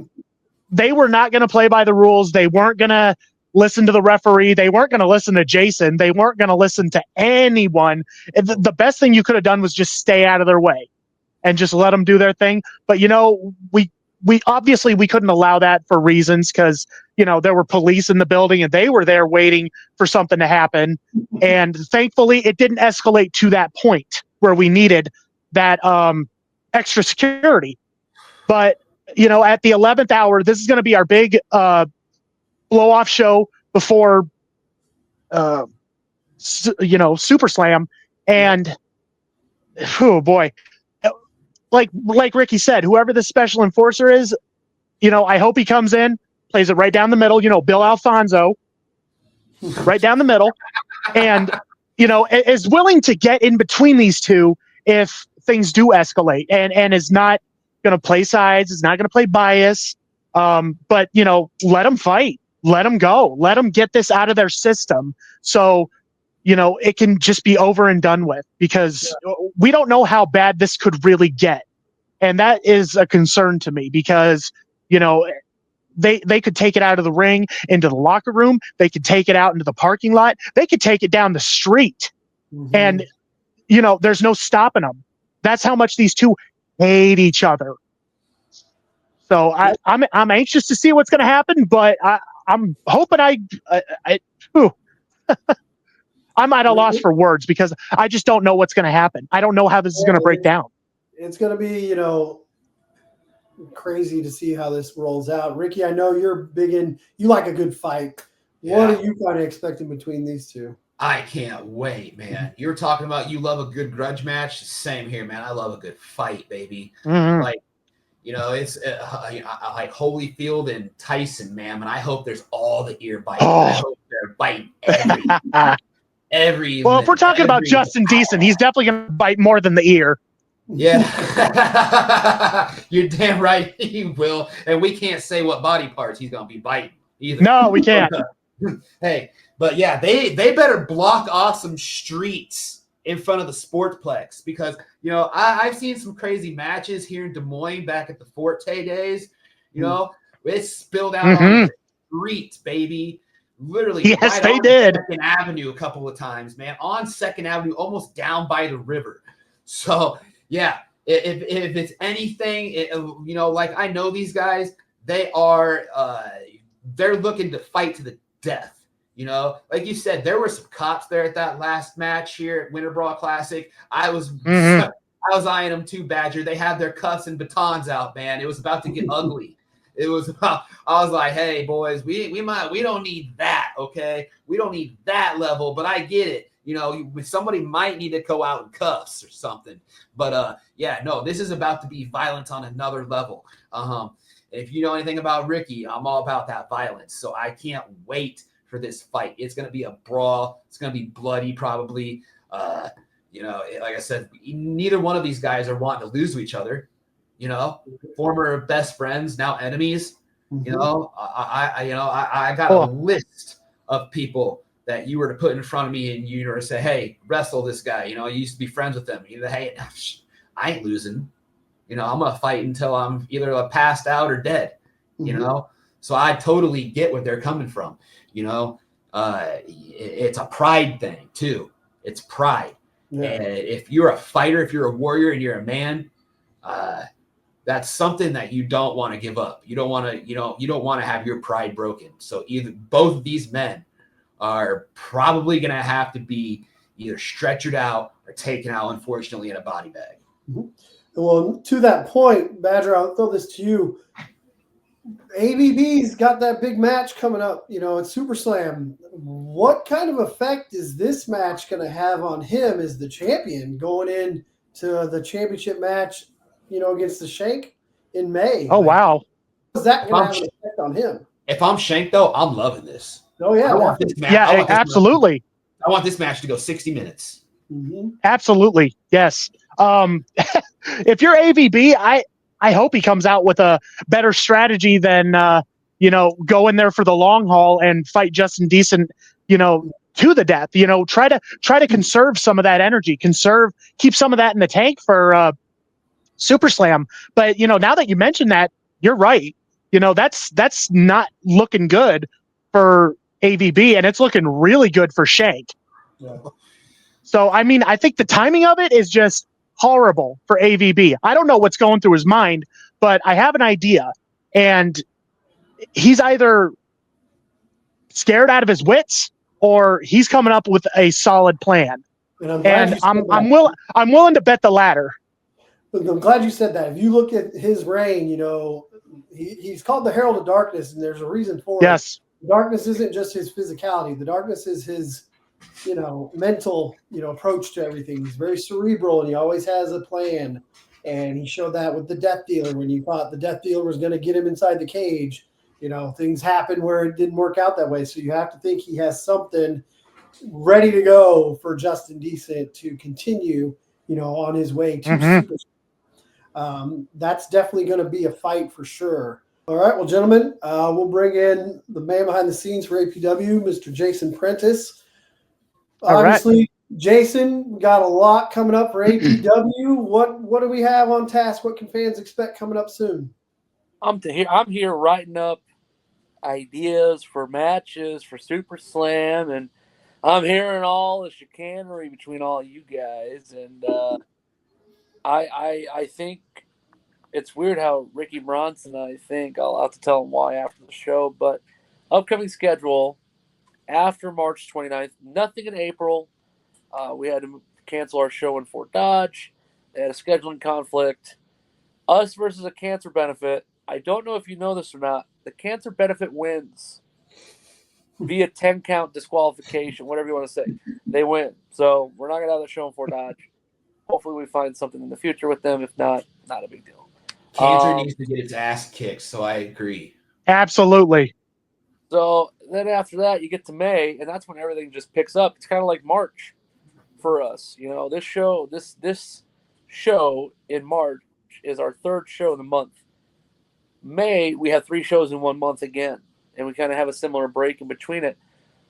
They were not going to play by the rules. They weren't going to listen to the referee. They weren't going to listen to Jason. They weren't going to listen to anyone. The best thing you could have done was just stay out of their way and just let them do their thing. But, we obviously we couldn't allow that for reasons because, there were police in the building and they were there waiting for something to happen. And thankfully it didn't escalate to that point where we needed that extra security. But, at the 11th hour, this is going to be our big blow-off show before, Super Slam. And, oh boy, like Ricky said, whoever the special enforcer is, I hope he comes in, plays it right down the middle, Bill Alfonso, right down the middle, and, is willing to get in between these two if things do escalate and is not going to play sides, is not going to play bias. But, let them fight, let them go, let them get this out of their system. So, it can just be over and done with because we don't know how bad this could really get. And that is a concern to me because, they could take it out of the ring into the locker room. They could take it out into the parking lot. They could take it down the street. Mm-hmm. And, there's no stopping them. That's how much these two hate each other. So I'm anxious to see what's going to happen, but I'm hoping I'm at a loss for words because I just don't know what's going to happen. I don't know how this is going to break down. It's going to be, crazy to see how this rolls out. Ricky, I know you're big you like a good fight. What are you kind of expecting between these two? I can't wait, man. You're talking about you love a good grudge match. Same here, man. I love a good fight, baby. Mm-hmm. Like, it's like Holyfield and Tyson, man. And I hope there's all the ear biting. Oh. I hope they're biting every. Well, if we're talking about Justin Decent, he's definitely going to bite more than the ear. Yeah, you're damn right he will. And we can't say what body parts he's going to be biting either. No, we can't. Hey, but yeah, they better block off some streets in front of the Sportsplex because, I've seen some crazy matches here in Des Moines back at the Forte days. It spilled out on the streets, baby. Literally, yes, they did. Second Avenue a couple of times, man. On Second Avenue, almost down by the river. So, yeah, if it's anything, like I know these guys, they are they're looking to fight to the death. Like you said, there were some cops there at that last match here at Winter Brawl Classic. I was eyeing them too, Badger. They had their cuffs and batons out, man. It was about to get ugly. It was about. I was like, hey, boys, we don't need that, okay? We don't need that level, but I get it. Somebody might need to go out in cuffs or something. But this is about to be violence on another level. If you know anything about Ricky, I'm all about that violence. So I can't wait for this fight. It's going to be a brawl. It's going to be bloody probably. Like I said, neither one of these guys are wanting to lose to each other. Former best friends, now enemies. Mm-hmm. I got a list of people that you were to put in front of me and you were to say, hey, wrestle this guy. You used to be friends with them. Hey, I ain't losing. I'm going to fight until I'm either passed out or dead, So I totally get where they're coming from. It's a pride thing too. It's pride. Yeah. And if you're a fighter, if you're a warrior and you're a man, that's something that you don't want to give up. You don't want to, you don't want to have your pride broken. So both of these men are probably going to have to be either stretchered out or taken out, unfortunately, in a body bag. Mm-hmm. Well, to that point, Badger, I'll throw this to you. ABB's got that big match coming up, at Super Slam. What kind of effect is this match going to have on him as the champion going into the championship match, against the Shank in May? Oh, wow. Is that going to have an effect on him? If I'm Shank, though, I'm loving this. Oh, yeah. I want this match. Yeah, absolutely. I want this match to go 60 minutes. Mm-hmm. Absolutely. Yes. if you're AVB, I hope he comes out with a better strategy than go in there for the long haul and fight Justin Decent, to the death. Try to conserve some of that energy, keep some of that in the tank for Super Slam. But now that you mentioned that, you're right. That's not looking good for AVB, and it's looking really good for Shank. Yeah. So, I mean, I think the timing of it is just horrible for AVB. I don't know what's going through his mind, but I have an idea. And he's either scared out of his wits or he's coming up with a solid plan. And I'm willing to bet the latter. I'm glad you said that. If you look at his reign, he's called the Herald of Darkness, and there's a reason for yes. it. Darkness isn't just his physicality. The darkness is his mental, approach to everything. He's very cerebral, and he always has a plan. And he showed that with the Death Dealer when you thought the Death Dealer was going to get him inside the cage. Things happened where it didn't work out that way. So you have to think he has something ready to go for Justin Decent to continue, on his way to Super. That's definitely going to be a fight for sure. All right, well, gentlemen, we'll bring in the man behind the scenes for APW, Mr. Jason Prentice. Obviously, right. Jason, we got a lot coming up for APW. What do we have on task? What can fans expect coming up soon? I'm here writing up ideas for matches for Super Slam, and I'm hearing all the chicanery between all you guys, and I think it's weird how Ricky Bronson, I think I'll have to tell him why after the show, but upcoming schedule after March 29th, nothing in April. We had to cancel our show in Fort Dodge. They had a scheduling conflict. Us versus a cancer benefit. I don't know if you know this or not. The cancer benefit wins via 10-count disqualification, whatever you want to say. They win. So we're not going to have the show in Fort Dodge. Hopefully we find something in the future with them. If not, not a big deal. Cancer needs to get its ass kicked, so I agree. Absolutely. So then after that, you get to May, and that's when everything just picks up. It's kind of like March for us. This show in March is our third show of the month. May, we have 3 shows in 1 month again, and we kind of have a similar break in between it.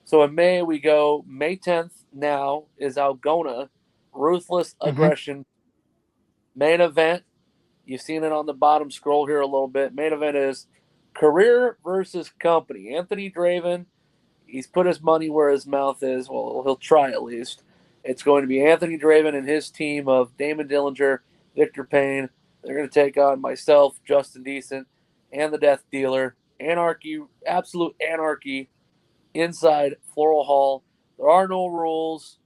So in May, we go May 10th now is Algona, Ruthless Aggression. Main event, you've seen it on the bottom scroll here a little bit. Main event is Career versus Company. Anthony Draven, he's put his money where his mouth is. Well, he'll try at least. It's going to be Anthony Draven and his team of Damon Dillinger, Victor Payne. They're going to take on myself, Justin Decent, and the Death Dealer. Anarchy, absolute anarchy inside Floral Hall. There are no rules.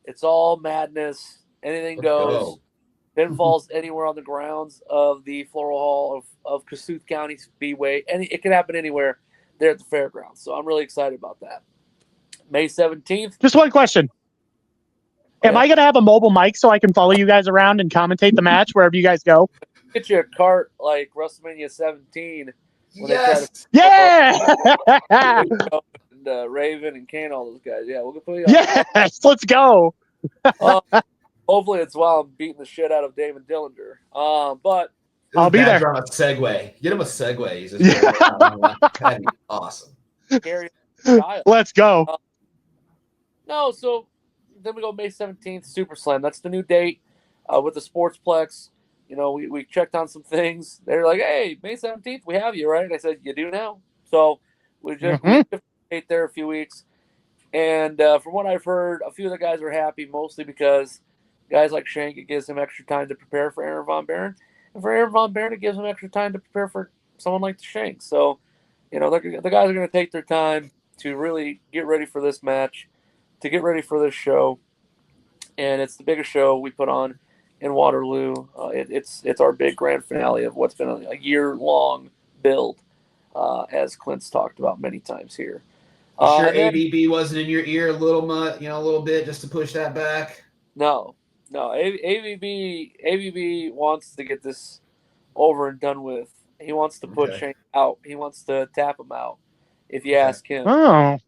It's all madness. Anything goes. Pinfalls anywhere on the grounds of the Floral Hall of Kossuth County Speedway. It can happen anywhere there at the fairgrounds. So I'm really excited about that. May 17th. Just one question. Am I going to have a mobile mic so I can follow you guys around and commentate the match wherever you guys go? Get you a cart like WrestleMania 17. When Yes. Yeah. And Raven and Kane, all those guys. Yeah, we'll put you on. Yes, let's go. Hopefully it's while I'm beating the shit out of Damon Dillinger. But I'll be there. On a Segway. Get him a Segway. He's just that'd be awesome. Let's go. So then we go May 17th, Super Slam. That's the new date with the Sportsplex. We checked on some things. They're like, hey, May 17th, we have you, right? I said, you do now. So we just date there a few weeks. And from what I've heard, a few of the guys are happy, mostly because guys like Shank, it gives him extra time to prepare for Aaron Von Buren. And for Aaron Von Buren, it gives him extra time to prepare for someone like the Shank. So, the guys are going to take their time to really get ready for this match, to get ready for this show. And it's the biggest show we put on in Waterloo. It's our big grand finale of what's been a year-long build, as Clint's talked about many times here. Sure, ABB wasn't in your ear a little bit just to push that back? No. ABB wants to get this over and done with. He wants to put Shane out. He wants to tap him out. If you ask him, I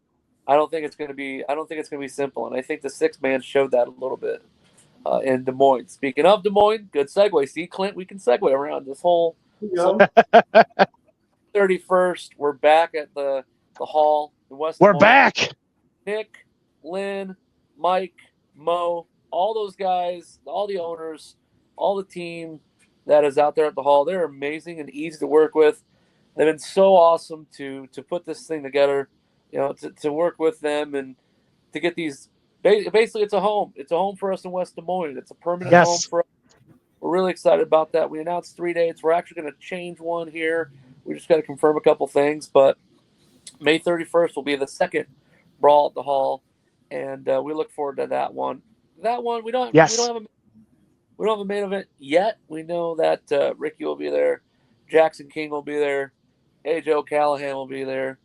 don't think it's going to be simple, and I think the 6-man showed that a little bit. in Des Moines. Speaking of Des Moines, good segue. See, Clint, we can segue around this whole. You know? 31st, we're back at the hall in West Des We're Moines. back. Nick, Lynn, Mike, Mo, all those guys, all the owners, all the team that is out there at the hall. They're amazing and easy to work with. They've been so awesome to put this thing together, to work with them and to get these. Basically, it's a home. It's a home for us in West Des Moines. It's a permanent home for us. We're really excited about that. We announced 3 dates. We're actually going to change one here. We just got to confirm a couple things, but May 31st will be the second Brawl at the Hall, and we look forward to that one. That one we don't have a main event yet. We know that Ricky will be there, Jackson King will be there, AJ Calhoun will be there.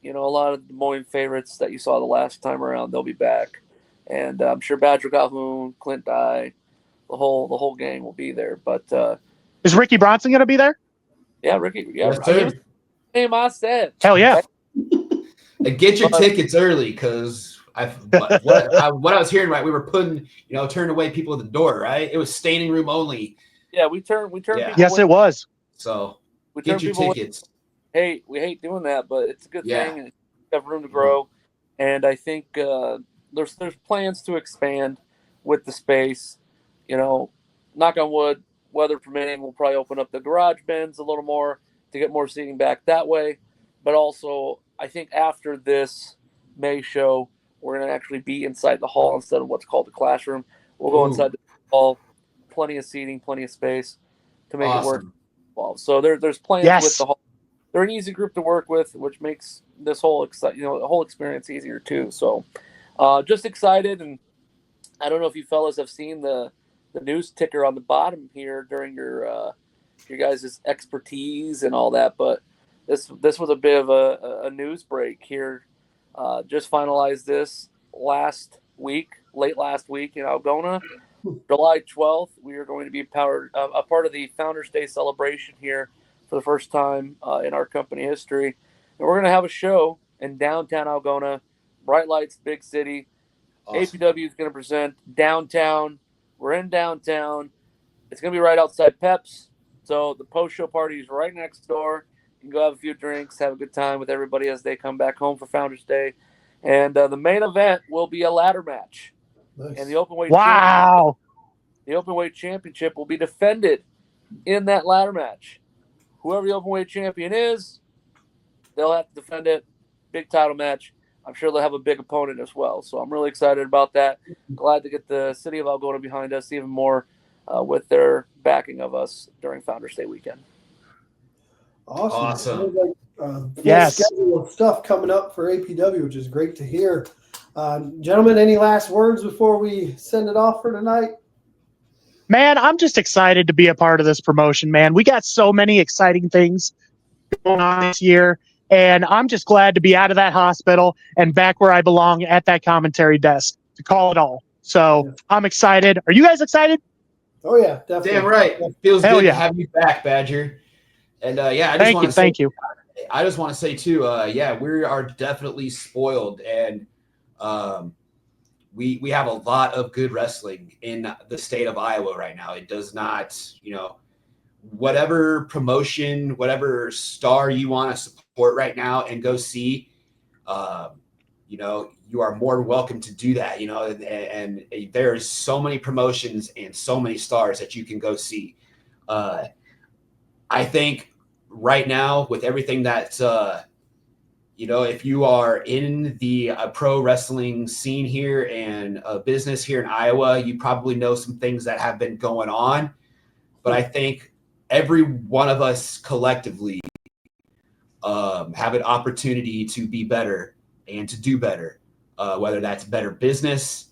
A lot of Des Moines favorites that you saw the last time around, they'll be back, and I'm sure Badger Calhoun, Clint the whole gang will be there. But is Ricky Bronson going to be there? Yeah, Ricky. Yeah, Yes, name I said. Hell yeah! And get your tickets early, because what I was hearing, right, we were putting, turning away people at the door, right? It was standing room only. Yeah, we turned people Yes, away. it was. So we get your tickets. Hey, we hate doing that, but it's a good thing, and we have room to grow. And I think there's plans to expand with the space. Knock on wood, weather permitting, we'll probably open up the garage bins a little more to get more seating back that way. But also, I think after this May show, we're going to actually be inside the hall instead of what's called the classroom. We'll go inside the hall, plenty of seating, plenty of space to make it work. Well, so there's plans with the hall. They're an easy group to work with, which makes this whole the whole experience easier too. So, just excited, and I don't know if you fellas have seen the news ticker on the bottom here during your guys' expertise and all that, but this was a bit of a news break here. Just finalized this late last week in Algona. July 12th, we are going to be a part of the Founders Day celebration here for the first time in our company history. And we're going to have a show in downtown Algona, bright lights, big city. Awesome. APW is going to present downtown. We're in downtown. It's going to be right outside Pep's. So the post-show party is right next door. You can go have a few drinks, have a good time with everybody as they come back home for Founders Day. And the main event will be a ladder match. Nice. And the openweight championship will be defended in that ladder match. Whoever the openweight champion is, they'll have to defend it. Big title match. I'm sure they'll have a big opponent as well. So I'm really excited about that. Glad to get the city of Algona behind us even more with their backing of us during Founders Day weekend. Awesome. Yes. Schedule of stuff coming up for APW, which is great to hear. Gentlemen, any last words before we send it off for tonight? Man, I'm just excited to be a part of this promotion, man. We got so many exciting things going on this year, and I'm just glad to be out of that hospital and back where I belong at that commentary desk to call it all. So I'm excited. Are you guys excited? Oh, yeah, definitely. Damn right. Feels good to have you back, Badger. And, I just want to say, thank you. I just want to say, too, we are definitely spoiled, and we have a lot of good wrestling in the state of Iowa right now. It does not, whatever promotion, whatever star you want to support right now and go see, you are more than welcome to do that, and there's so many promotions and so many stars that you can go see. I think right now with everything that's, if you are in the pro wrestling scene here and a business here in Iowa, you probably know some things that have been going on. But I think every one of us collectively have an opportunity to be better and to do better, whether that's better business,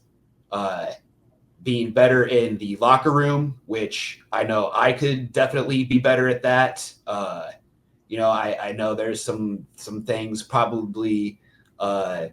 being better in the locker room, which I know I could definitely be better at that. I know there's some things probably, that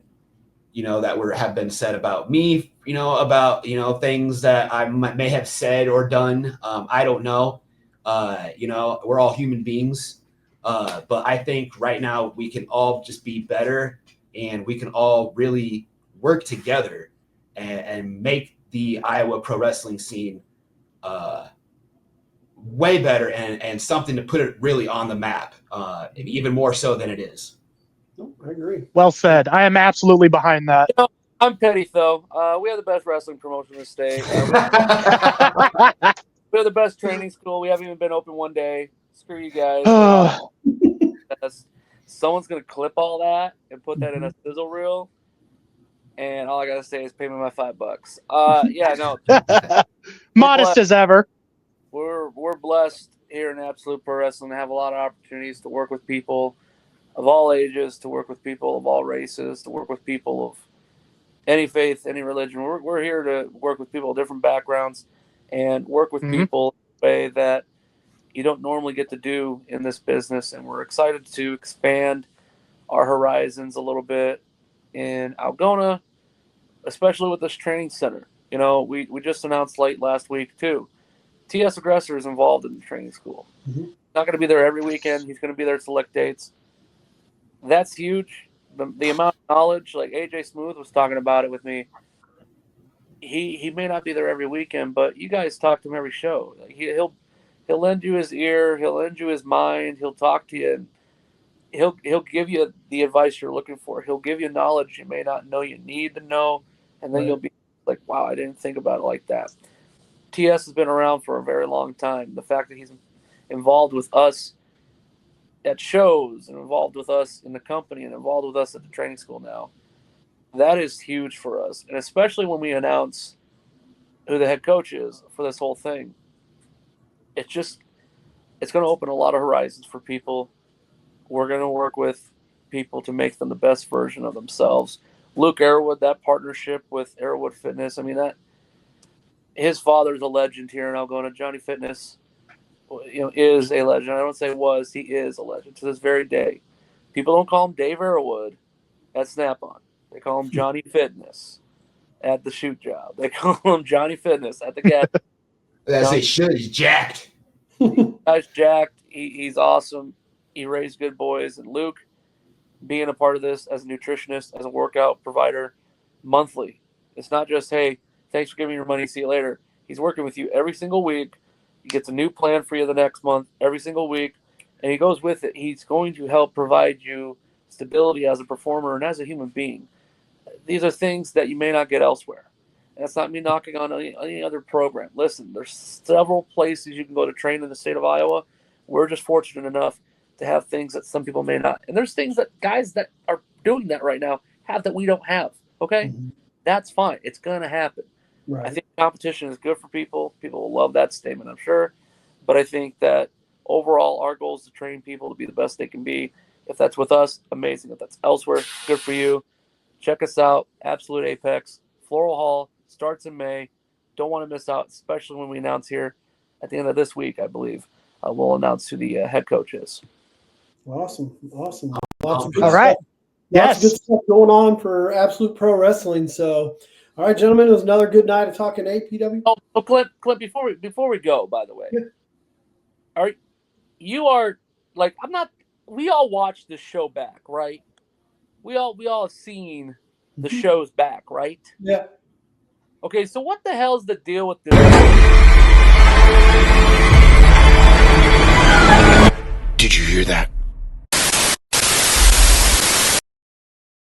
have been said about me, about, things that I may have said or done. I don't know. We're all human beings. But I think right now we can all just be better, and we can all really work together and make the Iowa pro wrestling scene way better and something to put it really on the map, even more so than it is. No, I agree. Well said. I am absolutely behind that. You know, I'm petty though. We have the best wrestling promotion in the state. We have the best training school. We haven't even been open one day. Screw you guys. Someone's gonna clip all that and put that in a sizzle reel, and all I gotta say is pay me my $5. Yeah, no. Modest as ever. We're blessed here in Absolute Pro Wrestling to have a lot of opportunities to work with people of all ages, to work with people of all races, to work with people of any faith, any religion. We're here to work with people of different backgrounds and work with people in a way that you don't normally get to do in this business. And we're excited to expand our horizons a little bit in Algona, especially with this training center. You know, we just announced late last week too. TS Aggressor is involved in the training school. Mm-hmm. Not going to be there every weekend. He's going to be there select dates. That's huge. The amount of knowledge, like AJ Smooth was talking about it with me. He may not be there every weekend, but you guys talk to him every show. Like he'll lend you his ear. He'll lend you his mind. He'll talk to you. And he'll give you the advice you're looking for. He'll give you knowledge you may not know you need to know, and then you'll be like, "Wow, I didn't think about it like that." TS has been around for a very long time. The fact that he's involved with us at shows and involved with us in the company and involved with us at the training school now, that is huge for us. And especially when we announce who the head coach is for this whole thing, it's going to open a lot of horizons for people. We're going to work with people to make them the best version of themselves. Luke Arrowwood, that partnership with Arrowwood Fitness, I mean, that his father's a legend here in Algona. Johnny Fitness, is a legend. I don't say was, he is a legend to this very day. People don't call him Dave Arrowwood at Snap-on. They call him Johnny Fitness at the shoot job. They call him Johnny Fitness at the gas. As they should. He's jacked. Guy's jacked. He's awesome. He raised good boys. And Luke, being a part of this as a nutritionist, as a workout provider, monthly. It's not just, hey, thanks for giving your money, see you later. He's working with you every single week. He gets a new plan for you the next month, every single week, and he goes with it. He's going to help provide you stability as a performer and as a human being. These are things that you may not get elsewhere. And that's not me knocking on any other program. Listen, there's several places you can go to train in the state of Iowa. We're just fortunate enough to have things that some people may not. And there's things that guys that are doing that right now have that we don't have, okay? Mm-hmm. That's fine. It's going to happen. Right. I think competition is good for people. People will love that statement, I'm sure. But I think that overall, our goal is to train people to be the best they can be. If that's with us, amazing. If that's elsewhere, good for you. Check us out, Absolute Apex. Floral Hall starts in May. Don't want to miss out, especially when we announce here at the end of this week, I believe. We'll announce who the head coach is. Awesome. Lots of good All stuff. right. Lots of good stuff going on for Absolute Pro Wrestling. So, all right, gentlemen, it was another good night of talking APW. Oh, Clint, before we go, by the way, you are like, I'm not. We all watch this show back, right? We all have seen the shows back, right? Yeah. Okay, so what the hell's the deal with this?